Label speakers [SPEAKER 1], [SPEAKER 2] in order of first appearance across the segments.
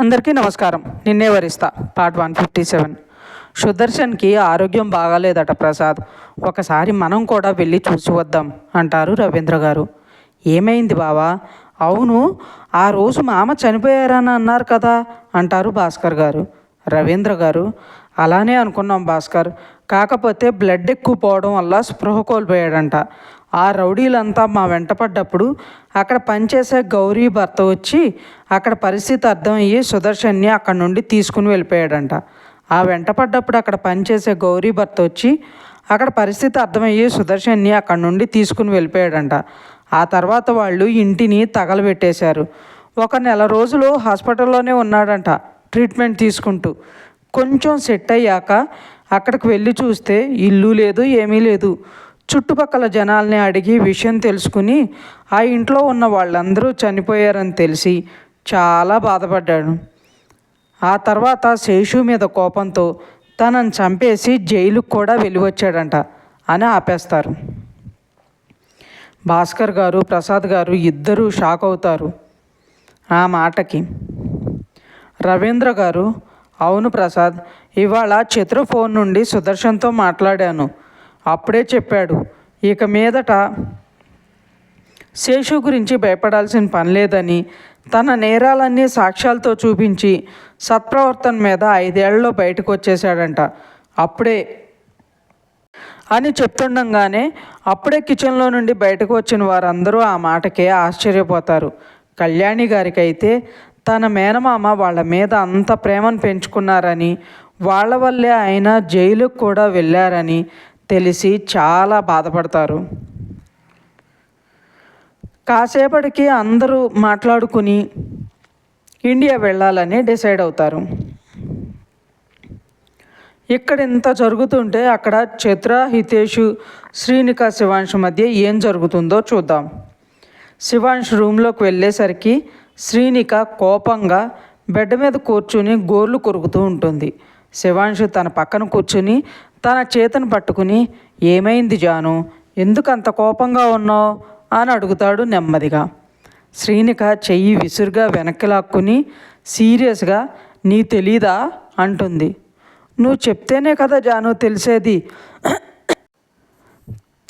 [SPEAKER 1] అందరికీ నమస్కారం. నిన్నే వరిస్తా పార్ట్ 157. సుదర్శన్కి ఆరోగ్యం బాగాలేదట ప్రసాద్. ఒకసారి మనం కూడా వెళ్ళి చూసి వద్దాం అంటారు రవీంద్ర గారు. ఏమైంది బావా? అవును, ఆ రోజు మామ చనిపోయారని అన్నారు కదా అంటారు భాస్కర్ గారు. రవీంద్ర గారు, అలానే అనుకున్నాం భాస్కర్, కాకపోతే బ్లడ్ ఎక్కువ పోవడం వల్ల స్పృహ కోల్పోయాడంట. ఆ రౌడీలంతా మా వెంట పడ్డప్పుడు అక్కడ పనిచేసే గౌరీ భర్త వచ్చి అక్కడ పరిస్థితి అర్థమయ్యి సుదర్శన్ని అక్కడి నుండి తీసుకుని వెళ్ళిపోయాడంట. ఆ వెంట పడ్డప్పుడు అక్కడ పనిచేసే గౌరీ భర్త వచ్చి అక్కడ పరిస్థితి అర్థమయ్యి సుదర్శన్ని అక్కడి నుండి తీసుకుని వెళ్ళిపోయాడంట. ఆ తర్వాత వాళ్ళు ఇంటిని తగలబెట్టేశారు. 1 నెల రోజులు హాస్పిటల్లోనే ఉన్నాడంట ట్రీట్మెంట్ తీసుకుంటూ. కొంచెం సెట్ అయ్యాక అక్కడికి వెళ్ళి చూస్తే ఇల్లు లేదు, ఏమీ లేదు. చుట్టుపక్కల జనాల్ని అడిగి విషయం తెలుసుకుని ఆ ఇంట్లో ఉన్న వాళ్ళందరూ చనిపోయారని తెలిసి చాలా బాధపడ్డాడు. ఆ తర్వాత శేషు మీద కోపంతో తనని చంపేసి జైలుకు కూడా వెళ్ళి వచ్చాడంట అని ఆపేస్తారు. భాస్కర్ గారు, ప్రసాద్ గారు ఇద్దరూ షాక్ అవుతారు ఆ మాటకి. రవీంద్ర గారు, అవును ప్రసాద్, ఇవాళ చతుర ఫోన్ నుండి సుదర్శన్తో మాట్లాడాను. అప్పుడే చెప్పాడు ఇక మీదట శేషు గురించి భయపడాల్సిన పని లేదని, తన నేరాలన్నీ సాక్ష్యాలతో చూపించి సత్ప్రవర్తన మీద 5 ఏళ్లలో బయటకు వచ్చేసాడంట. అప్పుడే అని చెప్తుండగానే అప్పుడే కిచెన్లో నుండి బయటకు వచ్చిన వారందరూ ఆ మాటకే ఆశ్చర్యపోతారు. కళ్యాణి గారికి అయితే తన మేనమామ వాళ్ళ మీద అంత ప్రేమను పెంచుకున్నారని, వాళ్ళ వల్లే ఆయన జైలుకు కూడా వెళ్ళారని తెలిసి చాలా బాధపడతారు. కాసేపటికి అందరూ మాట్లాడుకుని ఇండియా వెళ్ళాలని డిసైడ్ అవుతారు. ఇక్కడ ఇంత జరుగుతుంటే అక్కడ చిత్ర, హితేషు, శ్రీనిక, శివాంశు మధ్య ఏం జరుగుతుందో చూద్దాం. శివాంశు రూమ్లోకి వెళ్ళేసరికి శ్రీనిక కోపంగా బెడ్ మీద కూర్చుని గోర్లు కొరుకుతూ ఉంటుంది. శివాంశు తన పక్కన కూర్చుని తన చేతిని పట్టుకుని, ఏమైంది జాను, ఎందుకు అంత కోపంగా ఉన్నావు అని అడుగుతాడు నెమ్మదిగా. శ్రీనిక చెయ్యి విసురుగా వెనక్కి లాక్కుని సీరియస్గా, నీ తెలీదా అంటుంది. నువ్వు చెప్తేనే కదా జాను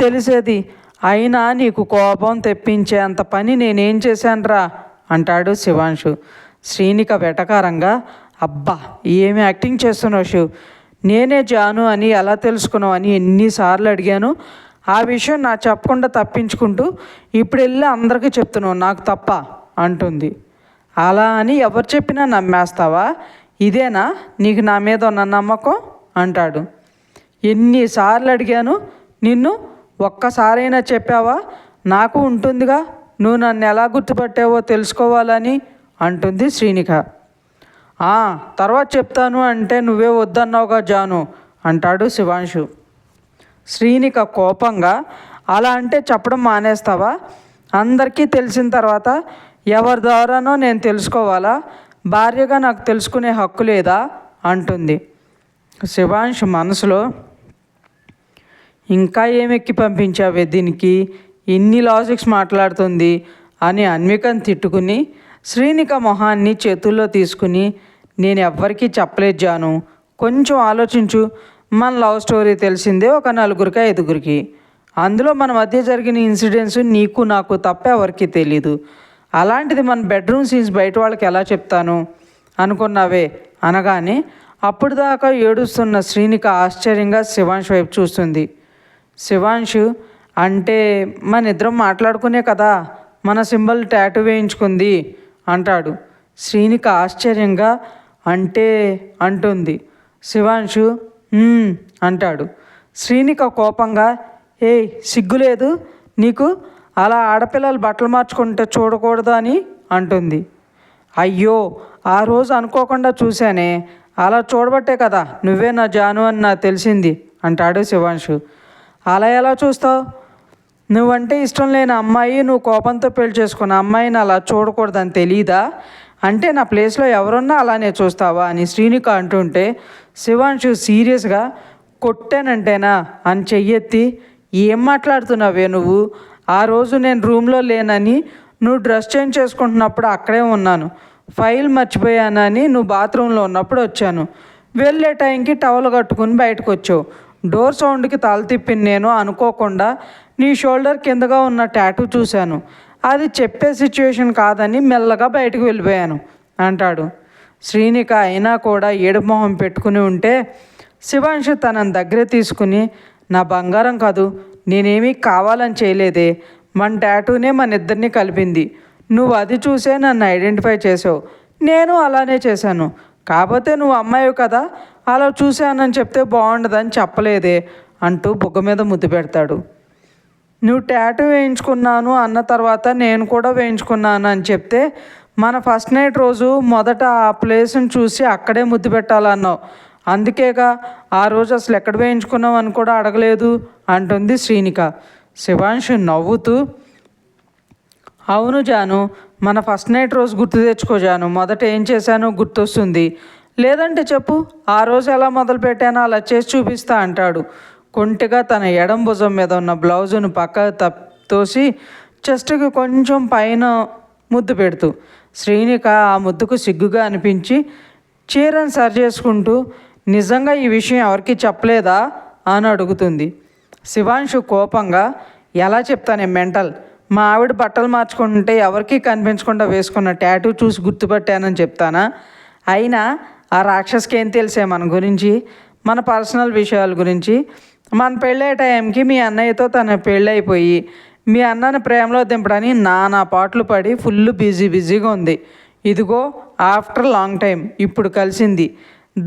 [SPEAKER 1] తెలిసేది, అయినా నీకు కోపం తెప్పించే అంత పని నేనేం చేశానురా అంటాడు శివాంశు. శ్రీనిక వెటకారంగా, అబ్బా ఏమి యాక్టింగ్ చేస్తున్నావు శివ్, నేనే జాను అని ఎలా తెలుసుకున్నావు అని ఎన్నిసార్లు అడిగాను. ఆ విషయం నాకు చెప్పకుండా తప్పించుకుంటూ ఇప్పుడు వెళ్ళి అందరికీ చెప్తున్నావు, నాకు తప్ప అంటుంది. అలా అని ఎవరు చెప్పినా నమ్మేస్తావా? ఇదేనా నీకు నా మీద ఉన్న నమ్మకం అంటాడు. ఎన్నిసార్లు అడిగాను నిన్ను, ఒక్కసారైనా చెప్పావా? నాకు ఉంటుందిగా, నువ్వు నన్ను ఎలా గుర్తుపట్టావో తెలుసుకోవాలని అంటుంది శ్రీనిక. తర్వాత చెప్తాను అంటే నువ్వే వద్దన్నావుగా జాను అంటాడు శివాంశు. శ్రీనిక కోపంగా, అలా అంటే చెప్పడం మానేస్తావా? అందరికీ తెలిసిన తర్వాత ఎవరి ద్వారానో నేను తెలుసుకోవాలా? భార్యగా నాకు తెలుసుకునే హక్కు లేదా అంటుంది. శివాంశు మనసులో, ఇంకా ఏమెక్కి పంపించావే దీనికి, ఇన్ని లాజిక్స్ మాట్లాడుతుంది అని అన్వికను తిట్టుకుని శ్రీనిక మొహాన్ని చేతుల్లో తీసుకుని, నేను ఎవ్వరికీ చెప్పలేదు జాను, కొంచెం ఆలోచించు. మన లవ్ స్టోరీ తెలిసిందే ఒక 4 5 అందులో మన మధ్య జరిగిన ఇన్సిడెంట్స్ నీకు నాకు తప్ప ఎవరికి తెలీదు. అలాంటిది మన బెడ్రూమ్ సీన్స్ బయట వాళ్ళకి ఎలా చెప్తాను అనుకున్నావే అనగానే అప్పుడు దాకా ఏడుస్తున్న శ్రీనిక ఆశ్చర్యంగా శివాంశు వైపు చూస్తుంది. శివాంశు, అంటే మన ఇద్దరం మాట్లాడుకునే కదా మన సింబల్ టాటూ వేయించుకుంది అంటాడు. శ్రీనిక ఆశ్చర్యంగా అంటే అంటుంది. శివాంశు అంటాడు. శ్రీనిక కోపంగా, ఏయ్ సిగ్గులేదు నీకు, అలా ఆడపిల్లలు బట్టలు మార్చుకుంటే చూడకూడదు అని అంటుంది. అయ్యో ఆ రోజు అనుకోకుండా చూశానే, అలా చూడబట్టే కదా నువ్వే నా జాను అని నాకు తెలిసింది అంటాడు శివాంశు. అలా ఎలా చూస్తావు? నువ్వంటే ఇష్టం లేని అమ్మాయి నువ్వు కోపంతో పెళ్లి చేసుకున్న అమ్మాయిని అలా చూడకూడదని తెలీదా? అంటే నా ప్లేస్లో ఎవరున్నా అలానే చూస్తావా అని శ్రీనిక అంటుంటే శివాంశు సీరియస్గా, కొట్టానంటేనా అని చెయ్యెత్తి, ఏం మాట్లాడుతున్నావే నువ్వు? ఆ రోజు నేను రూమ్లో లేనని నువ్వు డ్రెస్ చేంజ్ చేసుకుంటున్నప్పుడు అక్కడే ఉన్నాను. ఫైల్ మర్చిపోయానని నువ్వు బాత్రూంలో ఉన్నప్పుడు వచ్చాను. వెళ్ళే టైంకి టవల్ కట్టుకుని బయటకు వచ్చావు. డోర్ సౌండ్కి తల తిప్పిన నేను అనుకోకుండా నీ షోల్డర్ కిందగా ఉన్న టాటూ చూశాను. అది చెప్పే సిచ్యువేషన్ కాదని మెల్లగా బయటకు వెళ్ళిపోయాను అంటాడు. శ్రీనిక అయినా కూడా ఏడుపు మొహం పెట్టుకుని ఉంటే శివాంశు తనని దగ్గర తీసుకుని, నా బంగారం కాదు, నేనేమీ కావాలని చేయలేదే, మన టాటూనే మన ఇద్దరిని కలిపింది. నువ్వు అది చూసే నన్ను ఐడెంటిఫై చేసావు, నేను అలానే చేశాను. కాకపోతే నువ్వు అమ్మాయివి కదా, అలా చూశానని చెప్తే బాగుండదని చెప్పలేదే అంటూ బుగ్గ మీద ముద్దు పెడతాడు. నువ్వు టాటూ వేయించుకున్నాను అన్న తర్వాత నేను కూడా వేయించుకున్నాను అని చెప్తే మన ఫస్ట్ నైట్ రోజు మొదట ఆ ప్లేస్ని చూసి అక్కడే ముద్దు పెట్టాలన్నావు, అందుకేగా ఆ రోజు అసలు ఎక్కడ వేయించుకున్నావు అని కూడా అడగలేదు అంటుంది శ్రీనిక. శివాంశు నవ్వుతూ, అవును జాను, మన ఫస్ట్ నైట్ రోజు గుర్తు తెచ్చుకో జాను, మొదట ఏం చేశానో గుర్తొస్తుంది, లేదంటే చెప్పు, ఆ రోజు ఎలా మొదలు పెట్టానో అలా చేసి చూపిస్తా అంటాడు. కొంటిగా తన ఎడం భుజం మీద ఉన్న బ్లౌజును పక్క తోసి చెస్ట్కి కొంచెం పైన ముద్దు పెడుతూ, శ్రీనిక ఆ ముద్దుకు సిగ్గుగా అనిపించి చీరను సరి చేసుకుంటూ, నిజంగా ఈ విషయం ఎవరికి చెప్పలేదా అని అడుగుతుంది. శివాంశు కోపంగా, ఎలా చెప్తానే మెంటల్, మా ఆవిడ బట్టలు మార్చుకుంటే ఎవరికీ కనిపించకుండా వేసుకున్న టాటూ చూసి గుర్తుపట్టానని చెప్తానా? అయినా ఆ రాక్షస్కి ఏం తెలిసే మన గురించి, మన పర్సనల్ విషయాల గురించి. మన పెళ్ళే టైంకి మీ అన్నయ్యతో తన పెళ్ళైపోయి మీ అన్నని ప్రేమలో దింపడానికి నానా పాటలు పడి ఫుల్ బిజీగా ఉంది. ఇదిగో ఆఫ్టర్ లాంగ్ టైం ఇప్పుడు కలిసింది.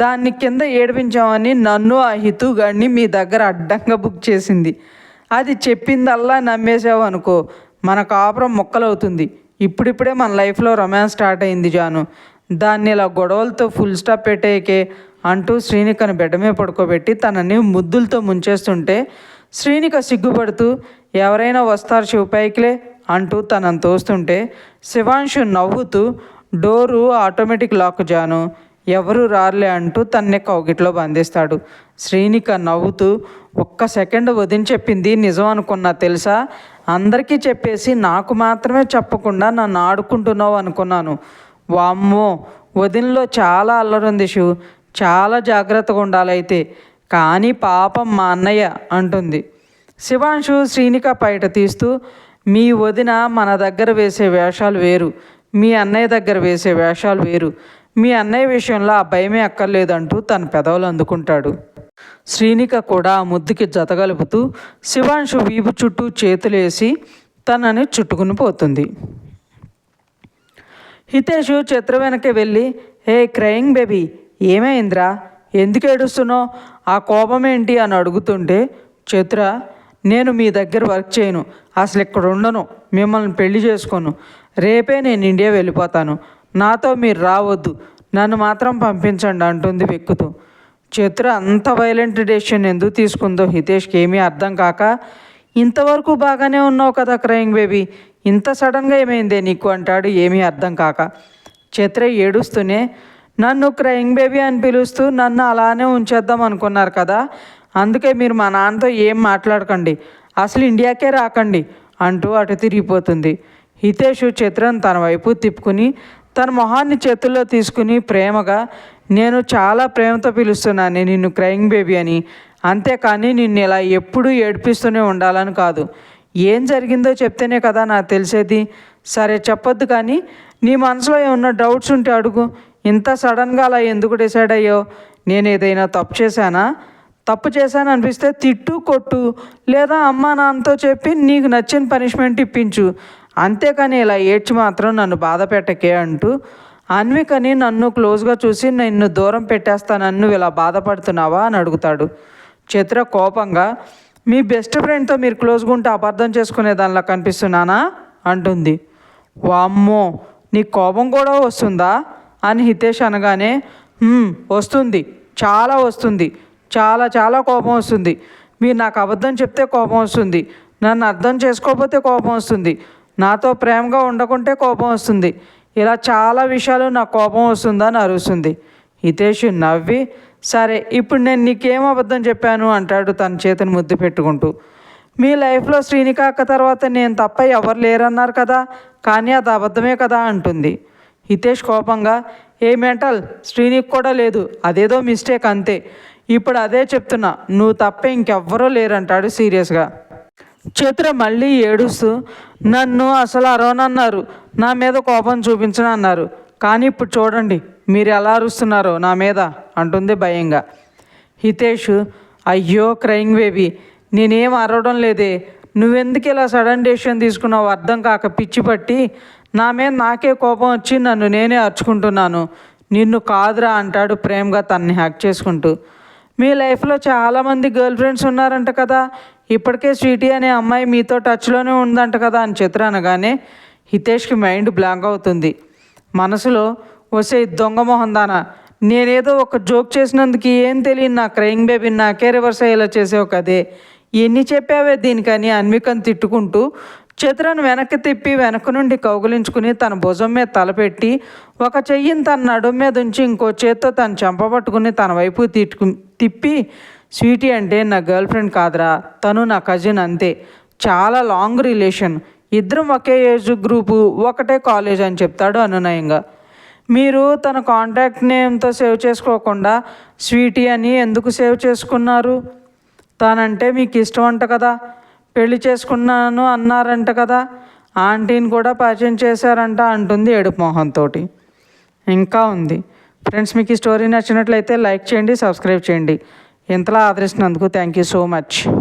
[SPEAKER 1] దాన్ని కింద ఏడిపించామని నన్ను ఆ హితుగాడిని మీ దగ్గర అడ్డంగా బుక్ చేసింది. అది చెప్పిందల్లా నమ్మేసావు అనుకో, మన కాపురం మొక్కలవుతుంది. ఇప్పుడిప్పుడే మన లైఫ్లో రొమాన్స్ స్టార్ట్ అయింది జాను, దాన్ని ఇలా గొడవలతో ఫుల్ స్టాప్ పెట్టేకే అంటూ శ్రీనికను బెడ్ మీద పడుకోబెట్టి తనని ముద్దులతో ముంచేస్తుంటే శ్రీనిక సిగ్గుపడుతూ, ఎవరైనా వస్తారు శివపైకిలే అంటూ తనను తోస్తుంటే శివాంశు నవ్వుతూ, డోరు ఆటోమేటిక్ లాక్ జాను, ఎవరు రారులే అంటూ తన్నే కౌగిట్లో బంధిస్తాడు. శ్రీనిక నవ్వుతూ, ఒక్క సెకండ్ వదిన చెప్పింది నిజం అనుకున్నా తెలుసా, అందరికీ చెప్పేసి నాకు మాత్రమే చెప్పకుండా నన్ను ఆడుకుంటున్నావు అనుకున్నాను. వామ్మో, వదినలో చాలా అల్లరుంది శివ్, చాలా జాగ్రత్తగా ఉండాలైతే, కానీ పాపం మా అన్నయ్య అంటుంది. శివాంశు శ్రీనిక బయట తీస్తూ, మీ వదిన మన దగ్గర వేసే వేషాలు వేరు, మీ అన్నయ్య దగ్గర వేసే వేషాలు వేరు, మీ అన్నయ్య విషయంలో ఆ భయమే అక్కర్లేదంటూ తన పెదవులు అందుకుంటాడు. శ్రీనిక కూడా ఆ ముద్దుకి జతగలుపుతూ శివాంశు వీపు చుట్టూ చేతులేసి తనని చుట్టుకుని పోతుంది. హితేషు చిత్ర వెనక్కి వెళ్ళి, హే క్రయింగ్ బేబీ, ఏమైందిరా, ఎందుకు ఏడుస్తున్నావు, ఆ కోపం ఏంటి అని అడుగుతుంటే, చిత్ర, నేను మీ దగ్గర వర్క్ చేయను, అసలు ఇక్కడ ఉండను, మిమ్మల్ని పెళ్లి చేసుకోను, రేపే నేను ఇండియా వెళ్ళిపోతాను, నాతో మీరు రావద్దు, నన్ను మాత్రం పంపించండి అంటుంది వెక్కుతూ. చిత్ర అంత వైలెంట్ డెసిషన్ ఎందుకు తీసుకుందో హితేష్కి ఏమీ అర్థం కాక, ఇంతవరకు బాగానే ఉన్నావు కదా క్రయింగ్ బేబీ, ఇంత సడన్గా ఏమైందే నీకు అంటాడు ఏమీ అర్థం కాక. చిత్ర ఏడుస్తూనే, నన్ను క్రయింగ్ బేబీ అని పిలుస్తూ నన్ను అలానే ఉంచేద్దాం అనుకున్నారు కదా, అందుకే మీరు మా నాన్నతో ఏం మాట్లాడకండి, అసలు ఇండియాకే రాకండి అంటూ అటు తిరిగిపోతుంది. హితేషు చిత్రను తన వైపు తిప్పుకుని తన మొహాన్ని చేతుల్లో తీసుకుని ప్రేమగా, నేను చాలా ప్రేమతో పిలుస్తున్నాను నిన్ను క్రయింగ్ బేబీ అని, అంతేకాని నిన్ను ఇలా ఎప్పుడూ ఏడిపిస్తూనే ఉండాలని కాదు. ఏం జరిగిందో చెప్తేనే కదా నాకు తెలిసేది. సరే చెప్పొద్దు, కానీ నీ మనసులో ఏమన్నా డౌట్స్ ఉంటే అడుగు. ఇంత సడన్గా అలా ఎందుకు డిసైడ్ అయ్యో, నేను ఏదైనా తప్పు చేశానా? తప్పు చేశాను అనిపిస్తే తిట్టు, కొట్టు, లేదా అమ్మా నాన్నతో చెప్పి నీకు నచ్చిన పనిష్మెంట్ ఇప్పించు, అంతేకాని ఇలా ఏడ్చి మాత్రం నన్ను బాధ పెట్టకే అంటూ అన్వికని నన్ను క్లోజ్గా చూసి నిన్ను దూరం పెట్టేస్తానని నువ్వు ఇలా బాధపడుతున్నావా అని అడుగుతాడు. చిత్ర కోపంగా, మీ బెస్ట్ ఫ్రెండ్తో మీరు క్లోజ్గా ఉంటే అపార్థం చేసుకునే దానిలా కనిపిస్తున్నానా అంటుంది. వామ్మో, నీ కోపం కూడా వస్తుందా అని హితేష్ అనగానే, వస్తుంది, చాలా వస్తుంది, చాలా చాలా కోపం వస్తుంది, మీరు నాకు అబద్ధం చెప్తే కోపం వస్తుంది, నన్ను అర్థం చేసుకోకపోతే కోపం వస్తుంది, నాతో ప్రేమగా ఉండకుంటే కోపం వస్తుంది, ఇలా చాలా విషయాలు నాకు కోపం వస్తుందని అరుస్తుంది. హితేష్ నవ్వి, సరే ఇప్పుడు నేను నీకేం అబద్ధం చెప్పాను అంటాడు తన చేతిని ముద్దు పెట్టుకుంటూ. మీ లైఫ్లో శ్రీనిక అక్క తర్వాత నేను తప్ప ఎవరు లేరన్నారు కదా, కానీ అది అబద్ధమే కదా అంటుంది. హితేష్ కోపంగా, ఏ మెంటల్, శ్రీనికి కూడా లేదు, అదేదో మిస్టేక్ అంతే, ఇప్పుడు అదే చెప్తున్నా, నువ్వు తప్ప ఇంకెవ్వరూ లేరంటాడు సీరియస్గా. చతుర మళ్ళీ ఏడుస్తూ, నన్ను అసలు అరవనన్నారు, నా మీద కోపం చూపించనన్నారు, కానీ ఇప్పుడు చూడండి మీరు ఎలా అరుస్తున్నారో నా మీద అంటుంది భయంగా. హితేష్, అయ్యో క్రయింగ్ బేబీ, నేనేం అరవడం లేదే, నువ్వెందుకు ఇలా సడన్ డెసిషన్ తీసుకున్నావు అర్థం కాక పిచ్చి పట్టి నా మీద నాకే కోపం వచ్చి నన్ను నేనే అరుచుకుంటున్నాను, నిన్ను కాదురా అంటాడు ప్రేమగా తనని హ్యాక్ చేసుకుంటూ. మీ లైఫ్లో చాలామంది గర్ల్ ఫ్రెండ్స్ ఉన్నారంట కదా, ఇప్పటికే స్వీటీ అనే అమ్మాయి మీతో టచ్లోనే ఉందంట కదా అని చిత్ర అనగానే హితేష్కి మైండ్ బ్లాంక్ అవుతుంది. మనసులో, వసే దొంగ మొహం దానా, నేనేదో ఒక జోక్ చేసినందుకు ఏం తెలియదు నా క్రయింగ్ బేబీని నాకే రివర్స్ అయ్యేలా చేసావు కదే, ఎన్ని చెప్పావే దీనికని అన్వికను తిట్టుకుంటూ చిత్రను వెనక్కి తిప్పి వెనక నుండి కౌగులించుకుని తన భుజం మీద తలపెట్టి ఒక చెయ్యిని తన నడుం మీద ఉంచి ఇంకో చేత్తో తను చెంపబట్టుకుని తన వైపు తిప్పి, స్వీటీ అంటే నా గర్ల్ ఫ్రెండ్ కాదురా, తను నా కజిన్ అంతే, చాలా లాంగ్ రిలేషన్, ఇద్దరం ఒకే ఏజ్ గ్రూపు, ఒకటే కాలేజ్ అని చెప్తాడు అనునయంగా. మీరు తన కాంటాక్ట్ నేమ్తో సేవ్ చేసుకోకుండా స్వీటీ అని ఎందుకు సేవ్ చేసుకున్నారు? తనంటే మీకు ఇష్టం అంట కదా, పెళ్లి చేసుకున్నాను అన్నారంట కదా, ఆంటీని కూడా పరిచయం చేశారంట అంటుంది ఏడుపు మొహంతో. ఇంకా ఉంది ఫ్రెండ్స్. మీకు ఈ స్టోరీ నచ్చినట్లయితే లైక్ చేయండి, సబ్స్క్రైబ్ చేయండి. ఇంతలా ఆదరిస్తున్నందుకు థ్యాంక్ యూ సో మచ్.